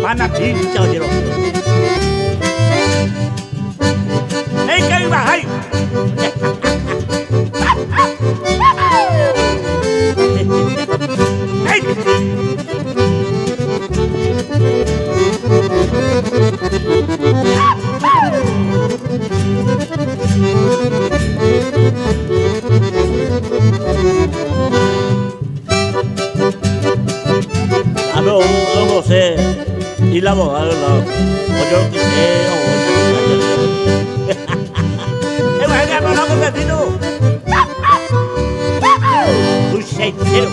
mana pincha oyeron. ¡Ey, que iba! ¡Ay! Alo, lo sé. Y la voz, o yo que sé, o yo que sé. ¡No, no, vecino! ¡Tu cheitero!